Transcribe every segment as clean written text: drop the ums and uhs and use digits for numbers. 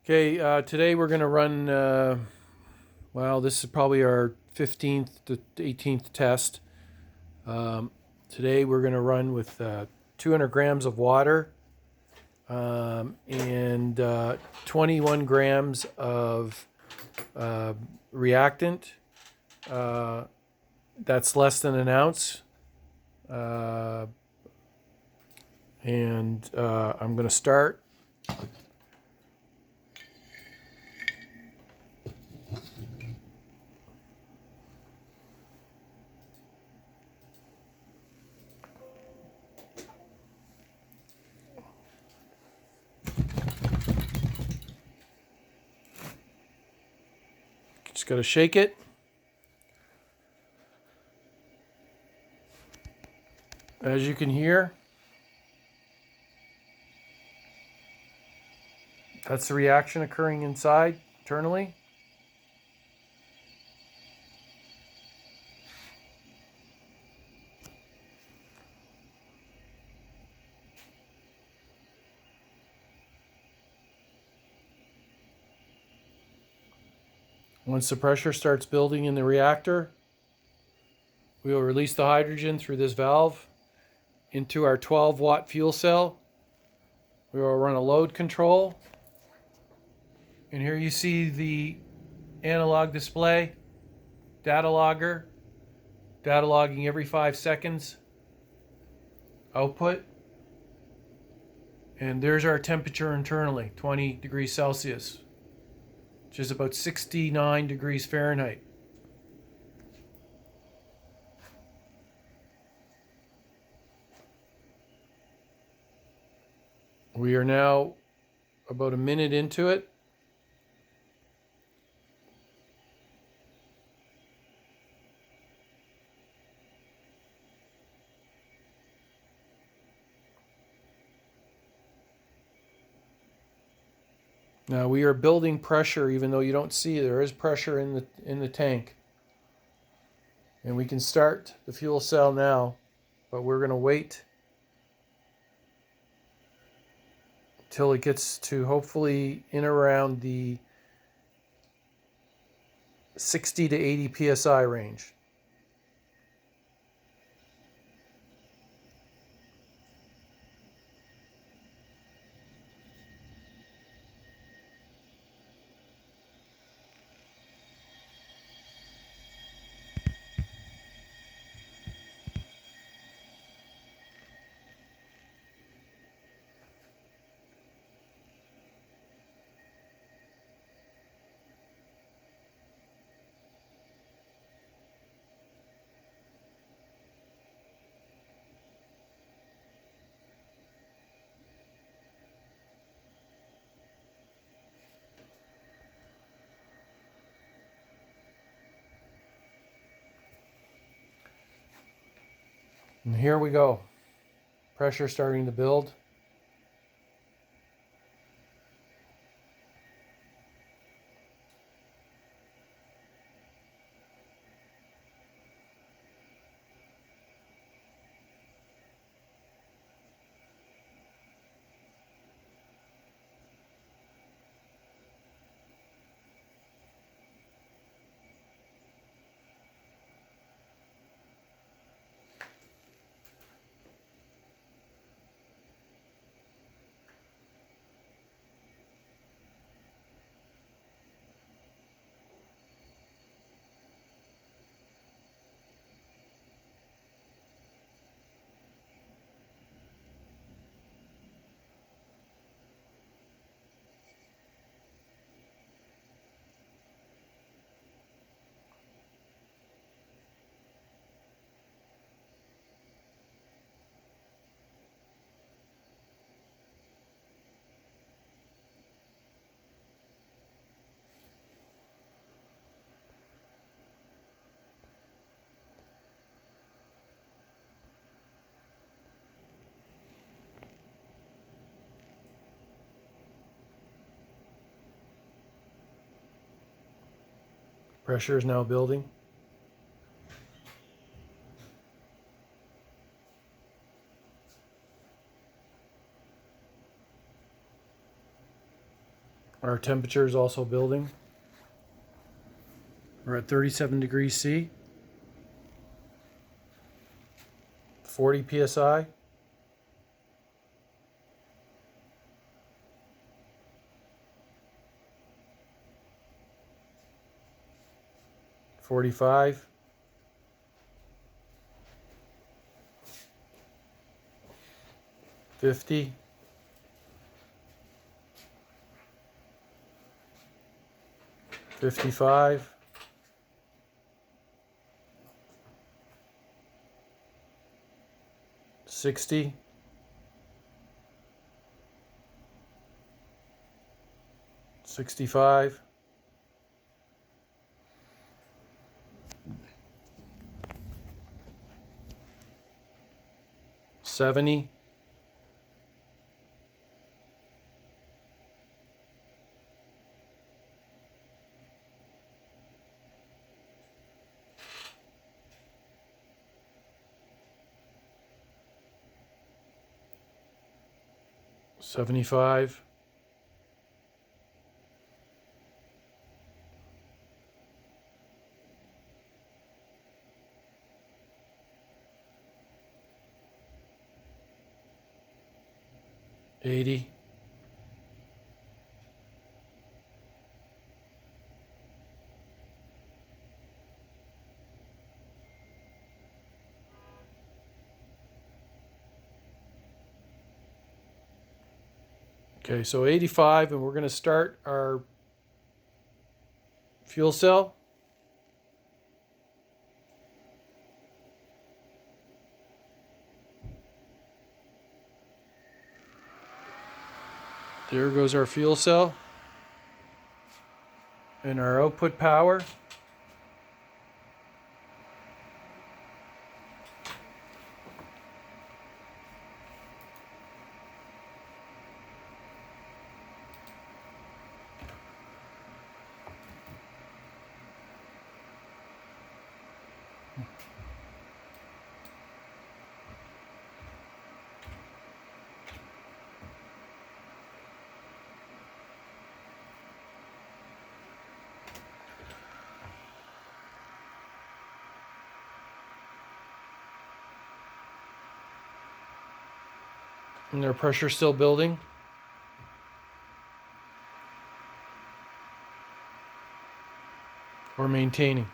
Okay, today we're going to run, well, this is probably our 15th to 18th test. Today we're going to run with 200 grams of water and 21 grams of reactant. That's less than an ounce. And I'm going to start. Just got to shake it. As you can hear, that's the reaction occurring inside internally. Once the pressure starts building in the reactor, we will release the hydrogen through this valve into our 12-watt fuel cell. We will run a load control. And here you see the analog display, data logger, data logging every 5 seconds, output. And there's our temperature internally, 20 degrees Celsius, which is about 69 degrees Fahrenheit. We are now about a minute into it. Now we are building pressure, even though you don't see there is pressure in the tank. And we can start the fuel cell now, but we're going to wait till it gets to hopefully in around the 60 to 80 psi range. And here we go. Pressure starting to build. Pressure is now building. Our temperature is also building. We're at 37 degrees C, 40 psi. $45, 50, 55, 60, 65, 70, 75, 80, 85, and we're going to start our fuel cell. There goes our fuel cell and our output power. And our pressure still building. Or maintaining.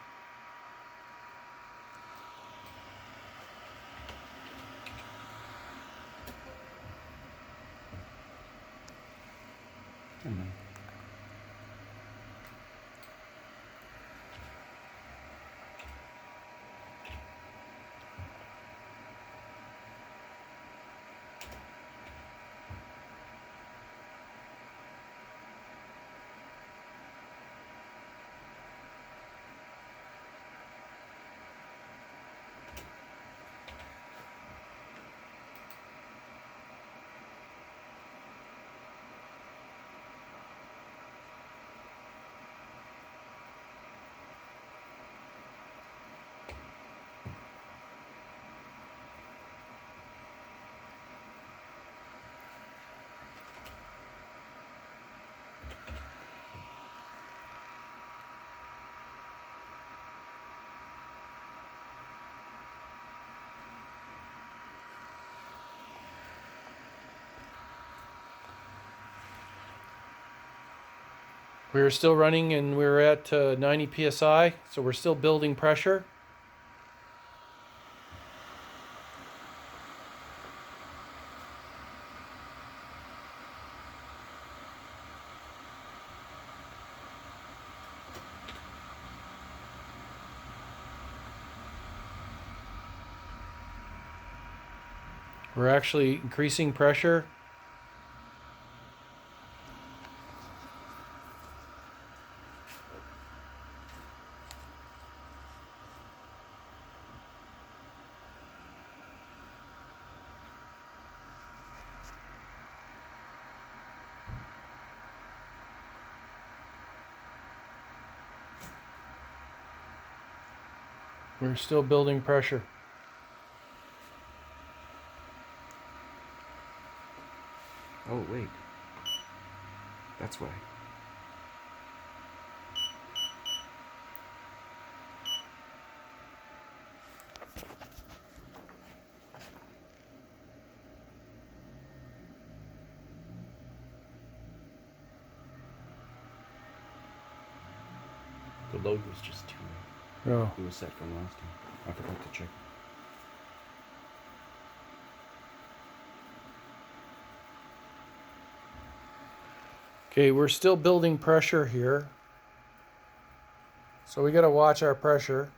We're still running and we're at 90 psi, so we're still building pressure. We're actually increasing pressure. We're still building pressure. Oh, wait. That's why. The load was just too. Oh. It was set from last time. I forgot to check. Okay, we're still building pressure here. So we got to watch our pressure.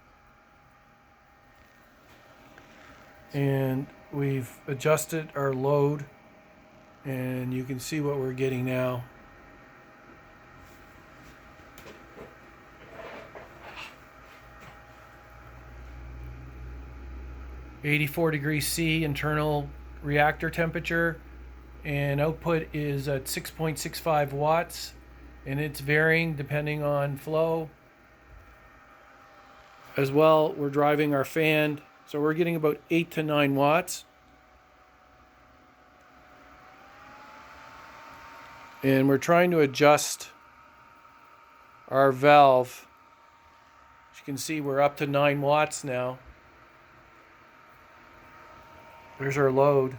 And we've adjusted our load. And you can see what we're getting now. (84°C) internal reactor temperature, and output is at 6.65 watts, and it's varying depending on flow. As well, we're driving our fan, so we're getting about 8 to 9 watts. And we're trying to adjust our valve. As you can see, we're up to 9 watts now. There's our load.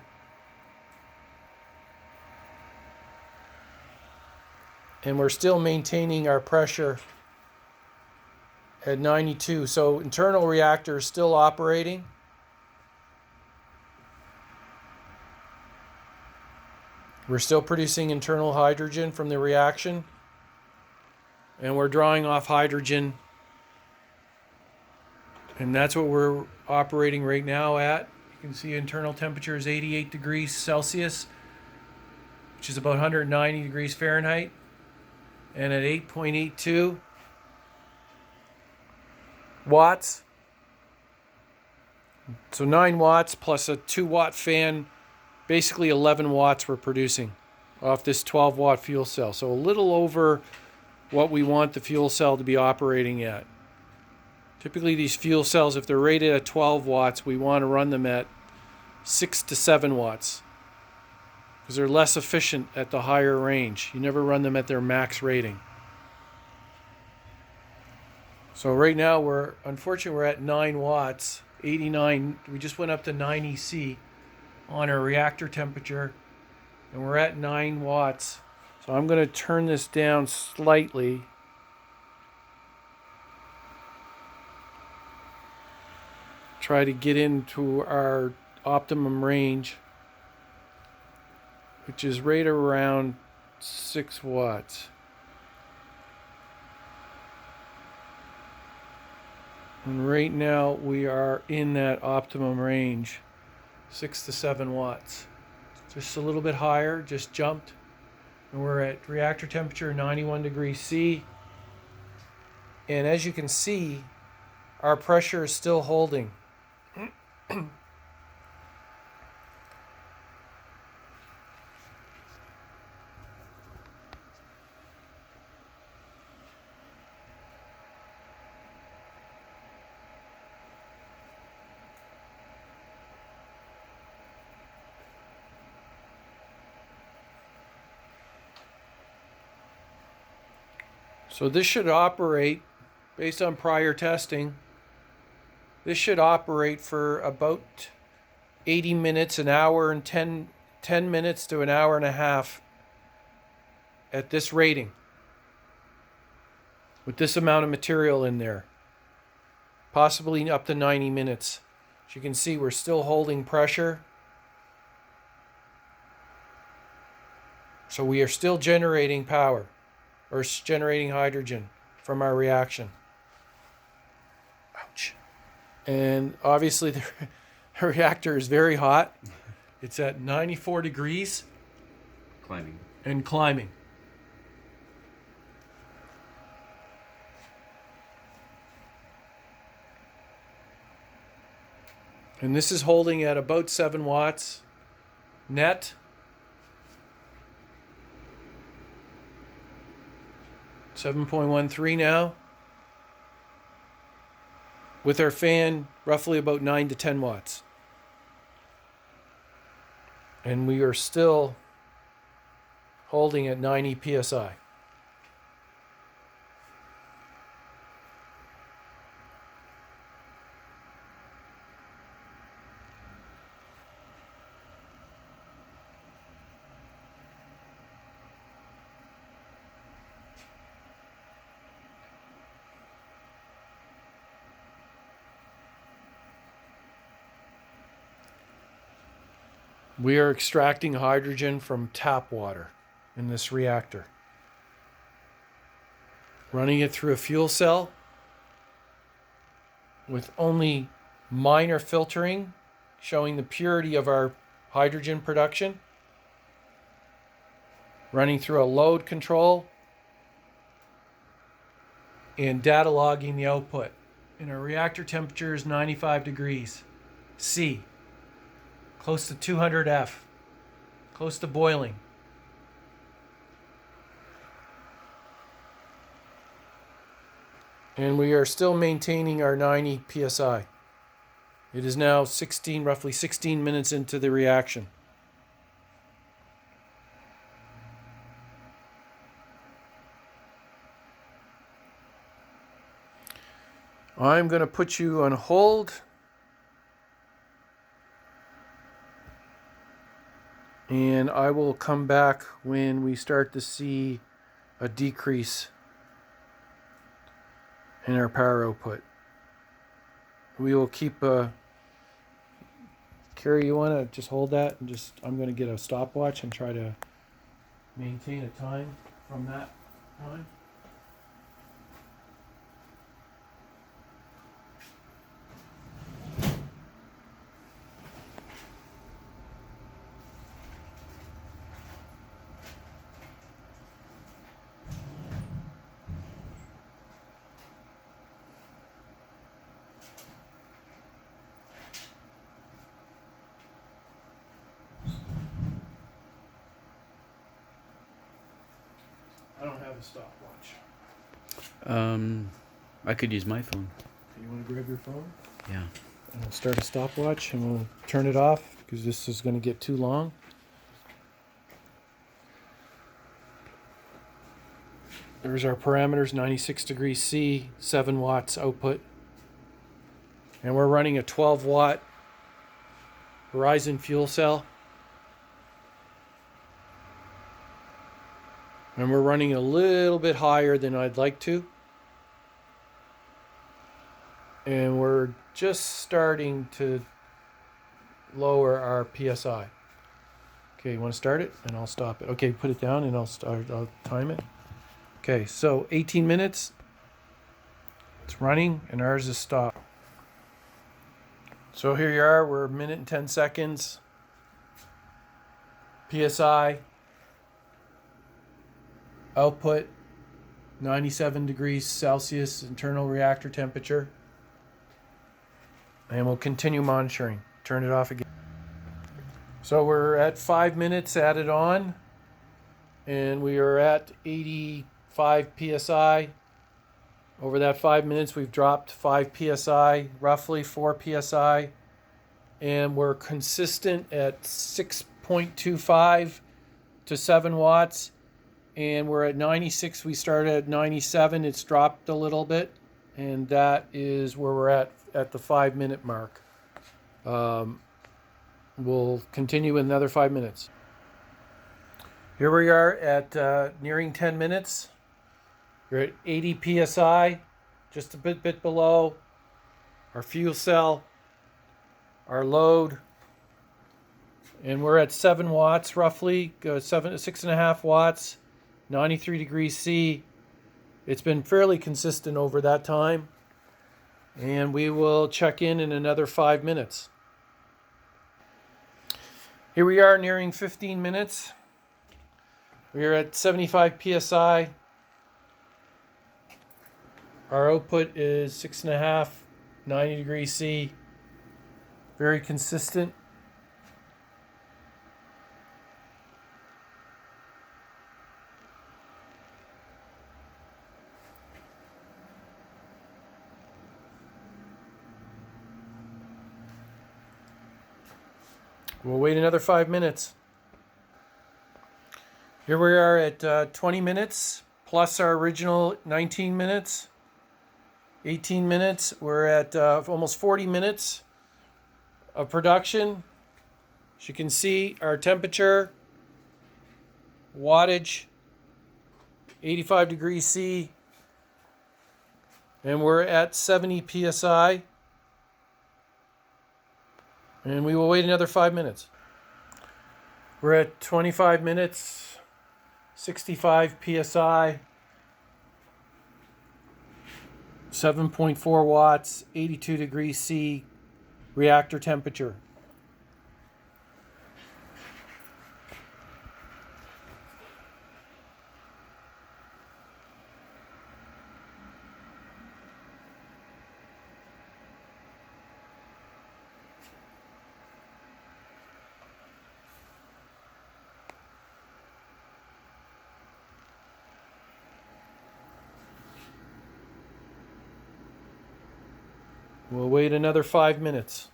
And we're still maintaining our pressure at 92. So internal reactor is still operating. We're still producing internal hydrogen from the reaction. And we're drawing off hydrogen. And that's what we're operating right now at. You can see internal temperature is 88 degrees Celsius, which is about 190 degrees Fahrenheit. And at 8.82 watts. So 9 watts plus a 2-watt fan, basically 11 watts we're producing off this 12-watt fuel cell. So a little over what we want the fuel cell to be operating at. Typically these fuel cells, if they're rated at 12 watts, we want to run them at 6 to 7 watts because they're less efficient at the higher range. You never run them at their max rating. So right now unfortunately we're at 9 watts, 89. We just went up to 90 C on our reactor temperature, and we're at 9 watts. So I'm going to turn this down slightly. Try to get into our optimum range, which is right around 6 watts. And right now we are in that optimum range, 6 to 7 watts. Just a little bit higher, just jumped. And we're at reactor temperature 91 degrees C. And as you can see, our pressure is still holding. So this should operate, based on prior testing, this should operate for about 80 minutes, an hour, and 10 minutes to an hour and a half at this rating, with this amount of material in there, possibly up to 90 minutes. As you can see, we're still holding pressure. So we are still generating power, or generating hydrogen from our reaction. Ouch. And obviously the reactor is very hot. It's at 94 degrees. Climbing. And climbing. And this is holding at about 7 watts net. 7.13 now. With our fan, roughly about 9 to 10 watts. And we are still holding at 90 psi. We are extracting hydrogen from tap water in this reactor. Running it through a fuel cell with only minor filtering, showing the purity of our hydrogen production. Running through a load control and data logging the output. And our reactor temperature is 95 degrees C, close to 200 F, close to boiling. And we are still maintaining our 90 psi. It is now roughly 16 minutes into the reaction. I'm going to put you on hold. And I will come back when we start to see a decrease in our power output. We will keep Carrie, you want to just hold that and I'm going to get a stopwatch and try to maintain a time from that time. I don't have a stopwatch. I could use my phone. You want to grab your phone? Yeah. And we'll start a stopwatch and we'll turn it off because this is going to get too long. There's our parameters, 96 degrees C, 7 watts output. And we're running a 12 watt Horizon fuel cell. And we're running a little bit higher than I'd like to. And we're just starting to lower our PSI. Okay, you want to start it? And I'll stop it. Okay, put it down and I'll time it. Okay, so 18 minutes. It's running and ours is stopped. So here you are, we're a minute and 10 seconds. PSI. Output 97 degrees Celsius internal reactor temperature. And we'll continue monitoring. Turn it off again. So we're at 5 minutes added on. And we are at 85 psi. Over that 5 minutes, we've dropped 5 psi, roughly 4 psi. And we're consistent at 6.25 to 7 watts. And we're at 96. We started at 97. It's dropped a little bit. And that is where we're at the 5 minute mark. We'll continue in another 5 minutes. Here we are at nearing 10 minutes. We're at 80 psi, just a bit below our fuel cell, our load. And we're at 7 watts roughly, 6.5 watts. 93 degrees C. It's been fairly consistent over that time. And we will check in another 5 minutes. Here we are nearing 15 minutes. We are at 75 psi. Our output is 6.5, 90 degrees C. Very consistent. We'll wait another 5 minutes. Here we are at 20 minutes plus our original 19 minutes. 18 minutes. We're at almost 40 minutes of production. As you can see, our temperature, wattage, 85 degrees C. And we're at 70 psi. And we will wait another 5 minutes. We're at 25 minutes, 65 psi, 7.4 watts, 82 degrees C reactor temperature. We'll wait another 5 minutes.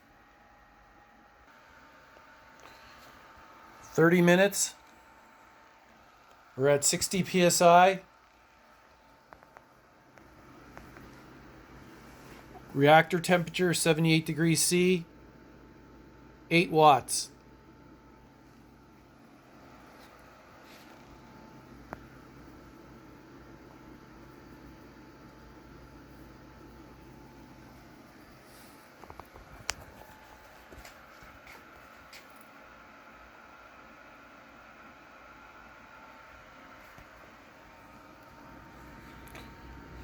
30 minutes. We're at 60 psi. Reactor temperature 78 degrees C. 8 watts.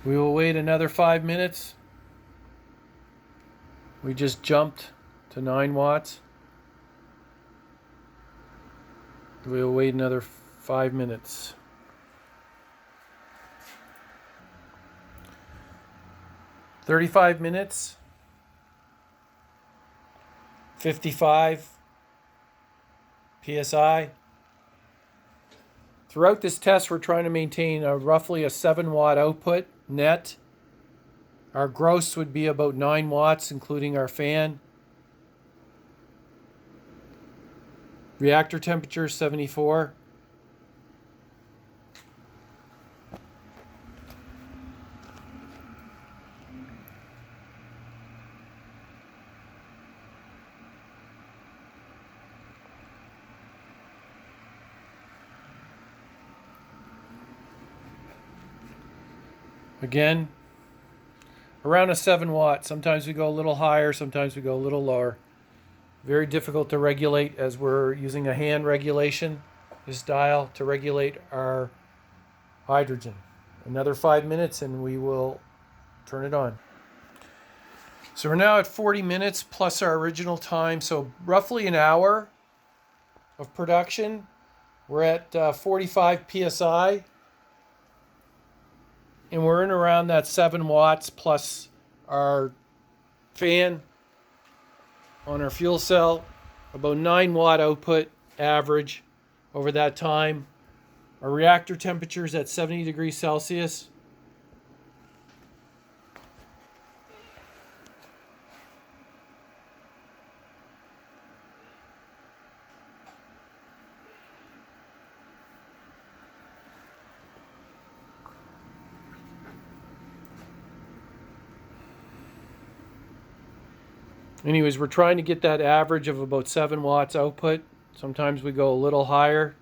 We will wait another 5 minutes. We just jumped to 9 watts. We will wait another 5 minutes. "35 minutes, 55 psi. Throughout this test, we're trying to maintain roughly a 7 watt output net. Our gross would be about 9 watts, including our fan. Reactor temperature 74. Again, around a 7 watt. Sometimes we go a little higher, sometimes we go a little lower. Very difficult to regulate as we're using a hand regulation, this dial, to regulate our hydrogen. Another 5 minutes and we will turn it on. So we're now at 40 minutes plus our original time, so roughly an hour of production. We're at 45 psi. And we're in around that 7 watts plus our fan on our fuel cell, about 9 watt output average over that time. Our reactor temperature is at 70 degrees Celsius. Anyways, we're trying to get that average of about 7 watts output. Sometimes we go a little higher.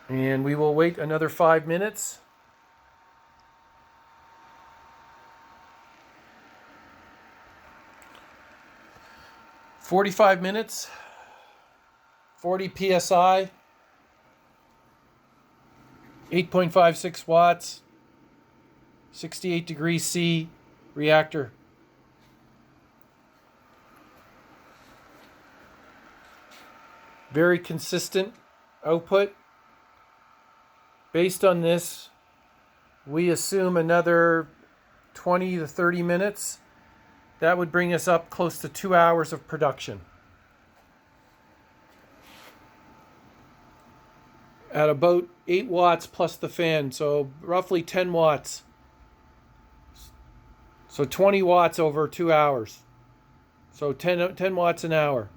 And we will wait another 5 minutes. "45 minutes, 40 psi, 8.56 watts, 68 degrees C reactor. Very consistent output. Based on this, we assume another 20 to 30 minutes. That would bring us up close to 2 hours of production. At about 8 watts plus the fan, so roughly 10 watts. So 20 watts over 2 hours. So 10 watts an hour.